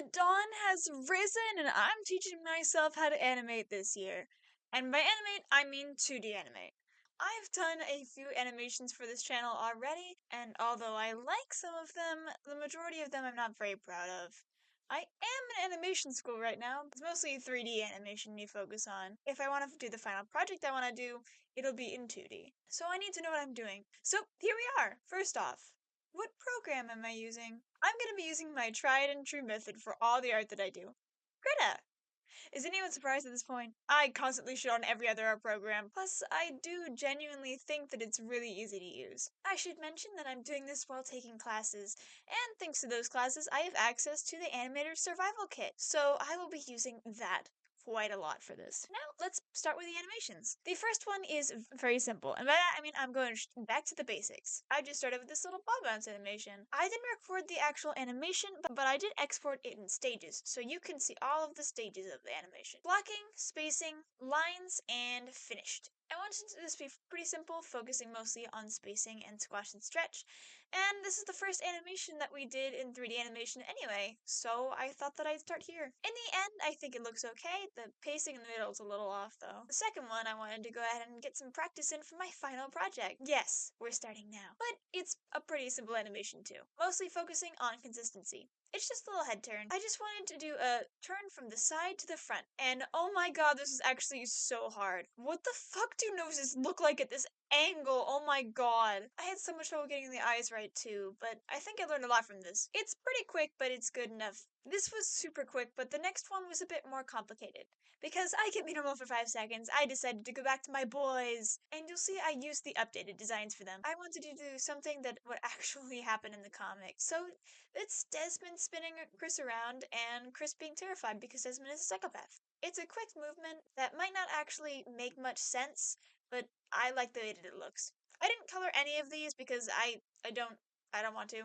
The dawn has risen and I'm teaching myself how to animate this year. And by animate, I mean 2D animate. I've done a few animations for this channel already, and although I like some of them, the majority of them I'm not very proud of. I am in animation school right now. It's mostly 3D animation you focus on. If I want to do the final project I want to do, it'll be in 2D. So I need to know what I'm doing. So here we are. First off, what program am I using? I'm going to be using my tried and true method for all the art that I do. Greta! Is anyone surprised at this point? I constantly shit on every other art program, plus I do genuinely think that it's really easy to use. I should mention that I'm doing this while taking classes, and thanks to those classes I have access to the Animator Survival Kit, so I will be using that quite a lot for this. Now, let's start with the animations. The first one is very simple, and by that I mean I'm going back to the basics. I just started with this little ball bounce animation. I didn't record the actual animation, but I did export it in stages, so you can see all of the stages of the animation. Blocking, spacing, lines, and finished. I wanted this to be pretty simple, focusing mostly on spacing and squash and stretch, and this is the first animation that we did in 3D animation anyway, so I thought that I'd start here. In the end, I think it looks okay. The pacing in the middle is a little off though. The second one, I wanted to go ahead and get some practice in for my final project. Yes, we're starting now. But it's a pretty simple animation too, mostly focusing on consistency. It's just a little head turn. I just wanted to do a turn from the side to the front, and oh my god, this is actually so hard. What the fuck do noses look like at this angle? Oh my god. I had so much trouble getting the eyes right too, but I think I learned a lot from this. It's pretty quick, but it's good enough. This was super quick, but the next one was a bit more complicated. Because I kept me normal for 5 seconds, I decided to go back to my boys. And you'll see I used the updated designs for them. I wanted to do something that would actually happen in the comic. So it's Desmond spinning Chris around and Chris being terrified because Desmond is a psychopath. It's a quick movement that might not actually make much sense, but I like the way that it looks. I didn't color any of these because I don't want to.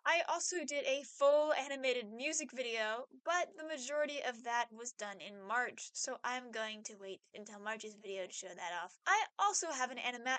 I also did a full animated music video, but the majority of that was done in March, so I'm going to wait until March's video to show that off. I also have an animatic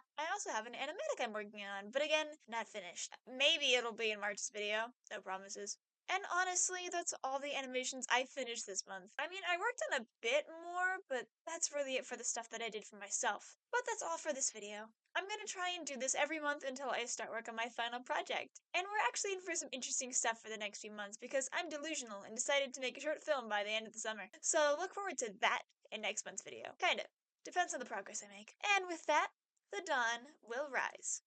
I'm working on, but again, not finished. Maybe it'll be in March's video, no promises. And honestly, that's all the animations I finished this month. I mean, I worked on a bit more, but that's really it for the stuff that I did for myself. But that's all for this video. I'm gonna try and do this every month until I start work on my final project. And we're actually in for some interesting stuff for the next few months because I'm delusional and decided to make a short film by the end of the summer. So look forward to that in next month's video. Kinda. Depends on the progress I make. And with that, the dawn will rise.